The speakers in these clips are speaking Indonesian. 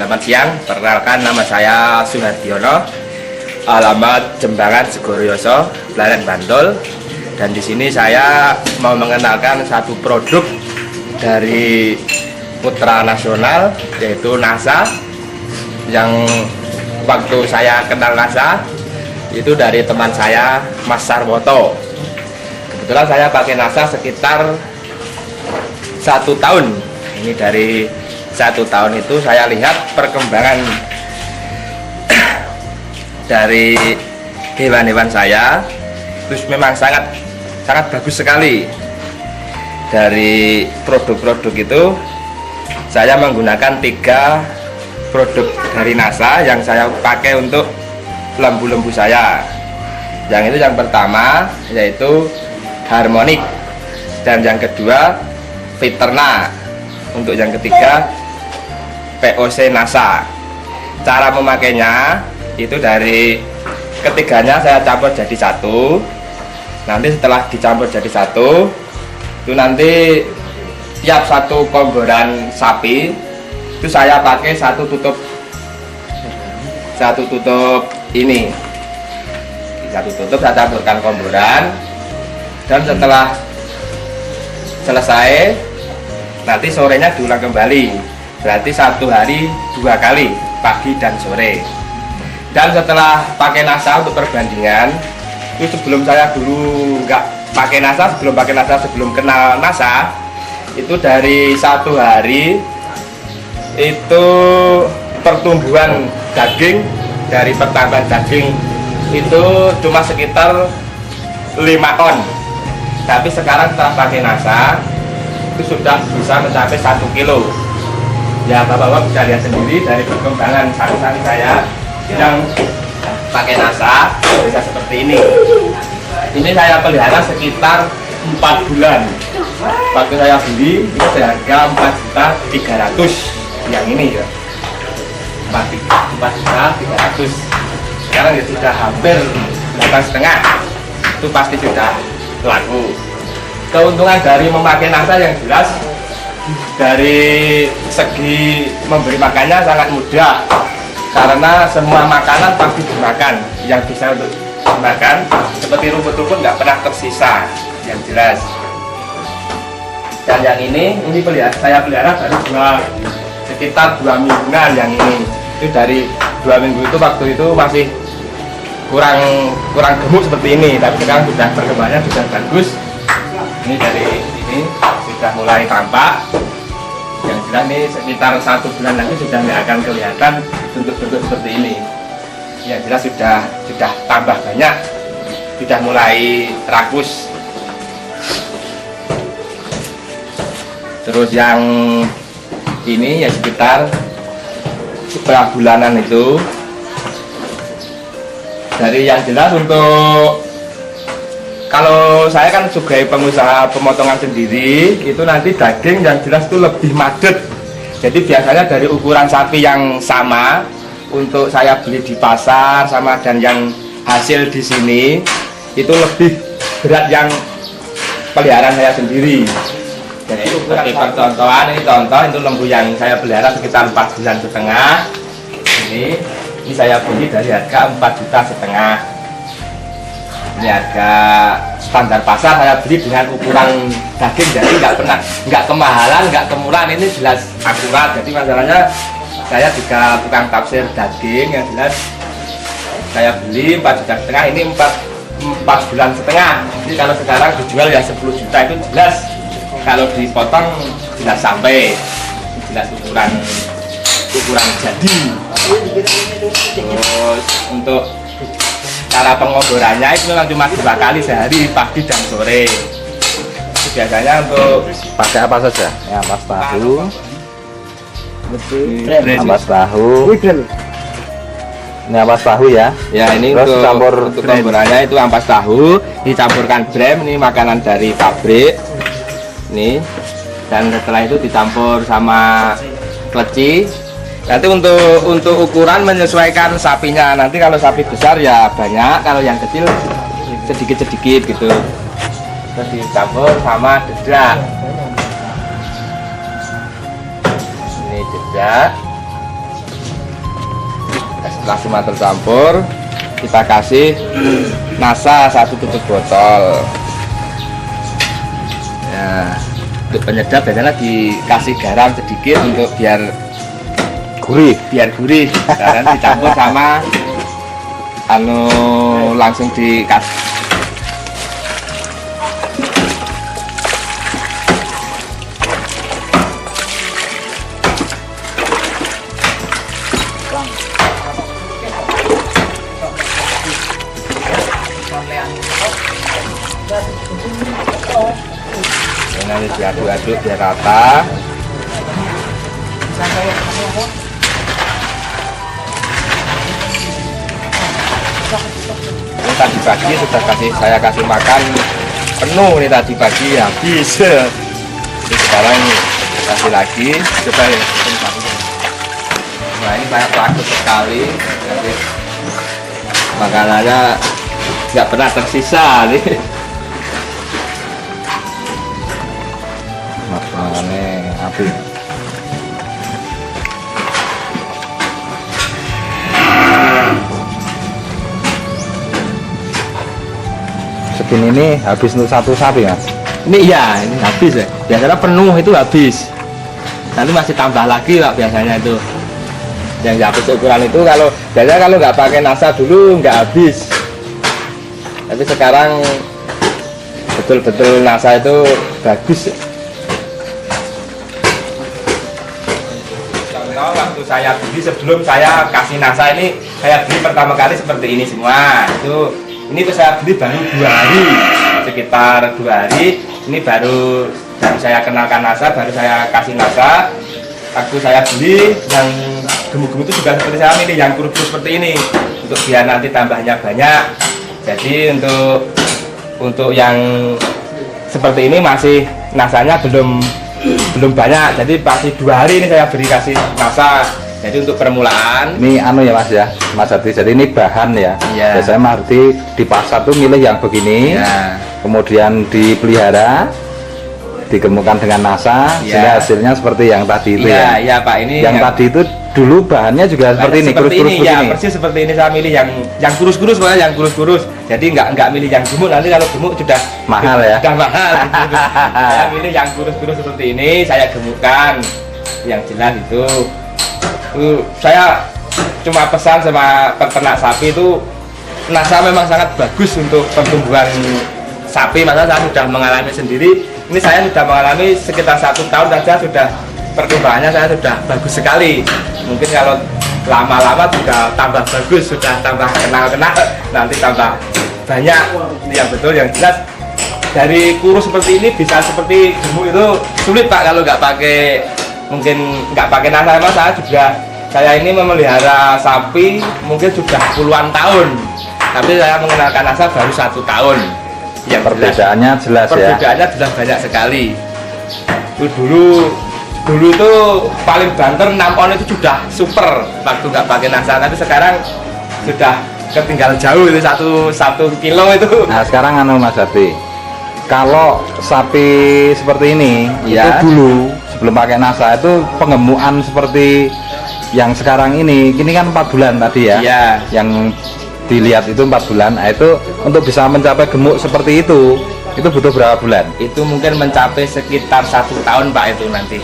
Selamat siang, perkenalkan nama saya Suhardiono, alamat Jembangan Segorioso, Pleret Bantul. Dan di sini saya mau mengenalkan satu produk dari putra nasional, yaitu NASA. Yang waktu saya kenal NASA itu dari teman saya, Mas Sarwoto. Kebetulan saya pakai NASA sekitar 1 tahun. Ini dari 1 tahun itu saya lihat perkembangan dari hewan-hewan saya, terus memang sangat bagus sekali. Dari produk-produk itu saya menggunakan 3 produk dari NASA yang saya pakai untuk lembu-lembu saya. Yang itu yang pertama yaitu Harmonic, dan yang kedua Viterna, untuk yang ketiga POC NASA. Cara memakainya itu dari ketiganya saya campur jadi satu. Nanti setelah dicampur jadi satu, itu nanti tiap satu komboran sapi itu saya pakai satu tutup ini. Satu tutup saya campurkan komboran, dan setelah selesai nanti sorenya diulang kembali. Berarti 1 hari 2 kali, pagi dan sore. Dan setelah pakai NASA untuk perbandingan, itu sebelum saya dulu nggak pakai NASA, sebelum kenal NASA, itu dari 1 hari itu pertumbuhan daging, dari pertambahan daging itu cuma sekitar 5 on. Tapi sekarang setelah pakai NASA itu sudah bisa mencapai 1 kilo. Ya, bapak-bapak bisa lihat sendiri dari perkembangan sapi-sapi saya yang pakai NASA bisa seperti ini. Ini saya pelihara sekitar 4 bulan. Waktu saya beli itu seharga 4.300.000 yang ini ya. 4.300.000. Sekarang ya sudah hampir 8,5. Itu pasti sudah laku. Keuntungan dari memakai NASA yang jelas dari segi memberi makannya sangat mudah, karena semua makanan pasti dimakan yang bisa untuk dimakan, seperti rumput-rumput nggak pernah tersisa yang jelas. Dan yang ini saya pelihara baru sekitar 2 mingguan. Yang ini itu dari 2 minggu itu, waktu itu masih kurang gemuk seperti ini, tapi sekarang sudah perkembangannya sudah bagus. Ini dari ini sudah mulai tampak. Yang jelas ini sekitar 1 bulan lagi sudah nggak akan kelihatan bentuk-bentuk seperti ini. Yang jelas sudah tambah banyak, sudah mulai rakus. Terus yang ini ya sekitar setelah bulanan itu. Dari yang jelas, untuk kalau saya kan sebagai pengusaha pemotongan sendiri, itu nanti daging yang jelas itu lebih madet. Jadi biasanya dari ukuran sapi yang sama untuk saya beli di pasar sama dan yang hasil di sini itu lebih berat yang peliharaan saya sendiri. Jadi seperti percontohan, ini contoh itu lembu yang saya pelihara sekitar 4,5 bulan. Ini saya beli dari harga 4,5 juta. Ini harga standar pasar, saya beli dengan ukuran daging, jadi nggak kemahalan, nggak kemurahan, ini jelas akurat. Jadi masalahnya saya juga tukang tafsir daging, yang jelas saya beli 4,5 juta, ini 4 bulan setengah. Jadi kalau sekarang dijual ya 10 juta, itu jelas kalau dipotong jelas sampai, jelas ukuran jadi. Terus untuk cara pengomborannya itu memang cuma 2 kali sehari, pagi dan sore. Biasanya untuk pakai apa saja? Ya, ampas tahu, ampas tahu. Ini ampas tahu ya. Ya, ini terus untuk pengomborannya itu ampas tahu, dicampurkan brem, ini makanan dari pabrik. Nih. Dan setelah itu dicampur sama kleci. Nanti untuk ukuran menyesuaikan sapinya. Nanti kalau sapi besar ya banyak, kalau yang kecil sedikit-sedikit gitu. Terus dicampur sama dedak. Ini dedak. setelah semua tercampur, kita kasih nasa 1 tutup botol. Ya, untuk penyedap biasanya dikasih garam sedikit untuk biar gurih, dan dicampur sama langsung dikasih. Nanti diaduk-aduk biar rata. Tadi pagi sudah saya kasih makan penuh nih, tadi pagi habis. Jadi sekarang kasih lagi, coba ya. Nah, ini sangat bagus sekali. Jadi makanannya nggak pernah tersisa nih. Makanannya api. Segini ini habis untuk 1 sapi, Mas? Ini iya, ini habis ya. Biasanya penuh itu habis. Nanti masih tambah lagi Pak biasanya itu. Yang habis ukuran itu biasanya kalau nggak pakai nasa dulu nggak habis. Tapi sekarang betul-betul nasa itu bagus. Contoh waktu saya beli, sebelum saya kasih nasa ini, saya beli pertama kali seperti ini semua. Ini tuh saya beli baru 2 hari, sekitar 2 hari. Ini baru saya kenalkan nasa, baru saya kasih nasa. Waktu saya beli yang gemuk-gemuk itu juga seperti saya milih yang kurus-kurus seperti ini, untuk biar nanti tambahnya banyak. Jadi untuk yang seperti ini masih nasanya belum banyak. Jadi pasti 2 hari ini saya beri kasih nasa. Jadi untuk permulaan ini ya Mas ya, Mas Hadi. Jadi ini bahan ya. Iya. Biasanya Mas Hadi di pasar tuh milih yang begini, ya. Kemudian dipelihara, digemukkan dengan nasa, Iya. sehingga hasilnya seperti yang tadi itu ya. Iya Pak, ini Yang tadi itu dulu bahannya juga seperti ini, kurus-kurus ya, begini. persis seperti ini. Saya milih yang kurus-kurus, Pak, yang kurus-kurus. Jadi nggak milih yang gemuk, nanti kalau gemuk sudah Mahal ya. Sudah mahal gitu. Saya milih yang kurus-kurus seperti ini, saya gemukkan yang jelas itu. Saya cuma pesan sama peternak sapi itu, nasa memang sangat bagus untuk pertumbuhan sapi. Masa saya sudah mengalami sendiri. Ini saya sudah mengalami sekitar 1 tahun saja, sudah pertumbuhannya saya sudah bagus sekali. Mungkin kalau lama-lama juga tambah bagus, sudah tambah kenal-kenal, nanti tambah banyak. Yang betul, yang jelas dari kurus seperti ini bisa seperti gemuk itu sulit Pak kalau nggak pakai, mungkin nggak pakai nasa. Memang saya ini memelihara sapi mungkin sudah puluhan tahun, tapi saya mengenalkan nasa baru 1 tahun. Yang Perbedaannya jelas ya. Perbedaannya jelas banyak sekali. Itu dulu itu paling banter 6 on itu sudah super waktu nggak pakai nasa, tapi sekarang sudah ketinggalan jauh itu 1 kilo itu. Nah sekarang Mas Hadi, kalau sapi seperti ini Ya. itu dulu sebelum pakai nasa itu pengemukan seperti yang sekarang ini kan 4 bulan tadi ya. Iya. Yang dilihat itu 4 bulan. Nah, itu untuk bisa mencapai gemuk seperti itu butuh berapa bulan? Itu mungkin mencapai sekitar 1 tahun Pak, itu nanti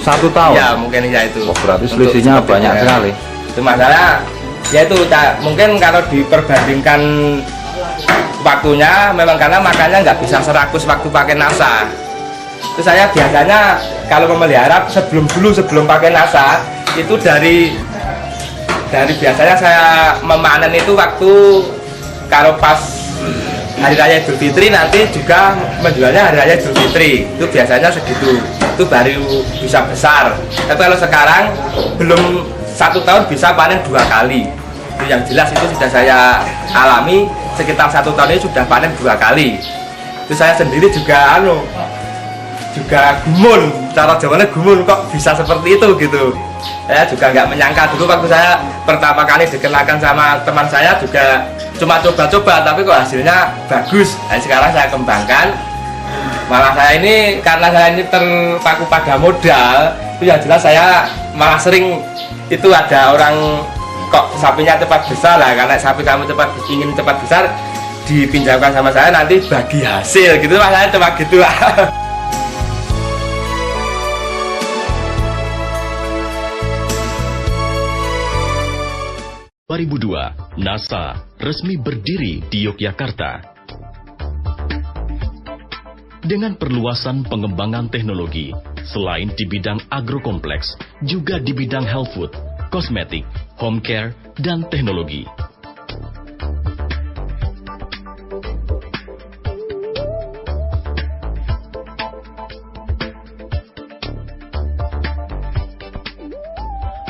1 tahun? ya mungkin ya itu. Oh, berarti selisihnya Untuk banyak seperti sekali. Itu masalah ya itu mungkin kalau diperbandingkan waktunya, memang karena makannya nggak bisa serakus waktu pakai nasa. Itu saya biasanya kalau memelihara sebelum pakai nasa itu dari biasanya saya memanen itu waktu kalau pas hari raya Idul Fitri, nanti juga menjualnya hari raya Idul Fitri, itu biasanya segitu, itu baru bisa besar. Tapi kalau sekarang belum 1 tahun bisa panen 2 kali. Itu yang jelas, itu sudah saya alami. Sekitar 1 tahun ini sudah panen 2 kali. Itu saya sendiri juga gumun, cara jawabannya gumun, kok bisa seperti itu gitu. Saya juga nggak menyangka dulu waktu saya pertama kali dikenalkan sama teman saya, juga cuma coba-coba, tapi kok hasilnya bagus. Dan sekarang saya kembangkan. Malah saya ini, karena saya ini terpaku pada modal, itu yang jelas saya malah sering itu ada orang kok sapinya cepat besar lah, karena sapi kamu ingin cepat besar, dipinjamkan sama saya, nanti bagi hasil gitu Mas, saya cuma gitu lah. 2002, NASA resmi berdiri di Yogyakarta. Dengan perluasan pengembangan teknologi, selain di bidang agrokompleks, juga di bidang health food, kosmetik, home care, dan teknologi.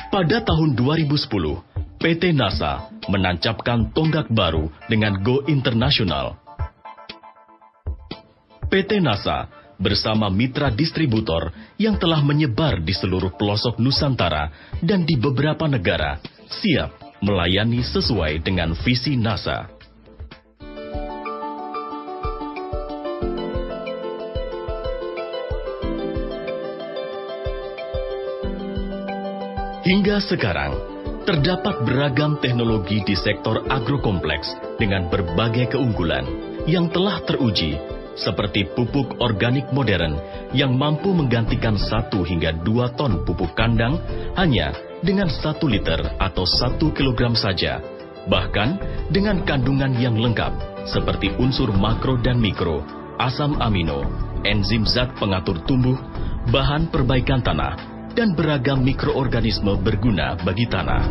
Pada tahun 2010, PT NASA menancapkan tonggak baru dengan Go Internasional. PT NASA bersama mitra distributor yang telah menyebar di seluruh pelosok Nusantara dan di beberapa negara, siap melayani sesuai dengan visi NASA. Hingga sekarang, terdapat beragam teknologi di sektor agrokompleks dengan berbagai keunggulan yang telah teruji, seperti pupuk organik modern yang mampu menggantikan 1 hingga 2 ton pupuk kandang hanya dengan 1 liter atau 1 kilogram saja, bahkan dengan kandungan yang lengkap seperti unsur makro dan mikro, asam amino, enzim zat pengatur tumbuh, bahan perbaikan tanah, dan beragam mikroorganisme berguna bagi tanah.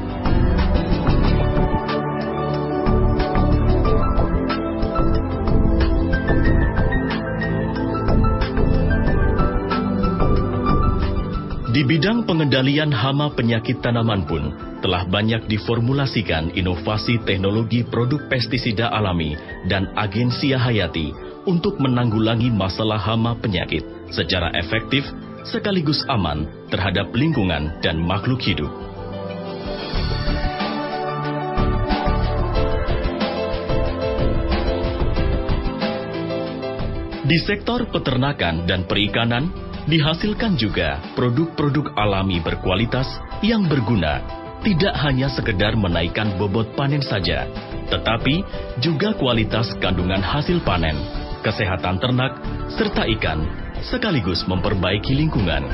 Di bidang pengendalian hama penyakit tanaman pun telah banyak diformulasikan inovasi teknologi produk pestisida alami dan agensia hayati untuk menanggulangi masalah hama penyakit secara efektif sekaligus aman terhadap lingkungan dan makhluk hidup. Di sektor peternakan dan perikanan, dihasilkan juga produk-produk alami berkualitas yang berguna, tidak hanya sekedar menaikkan bobot panen saja, tetapi juga kualitas kandungan hasil panen, kesehatan ternak, serta ikan, sekaligus memperbaiki lingkungan.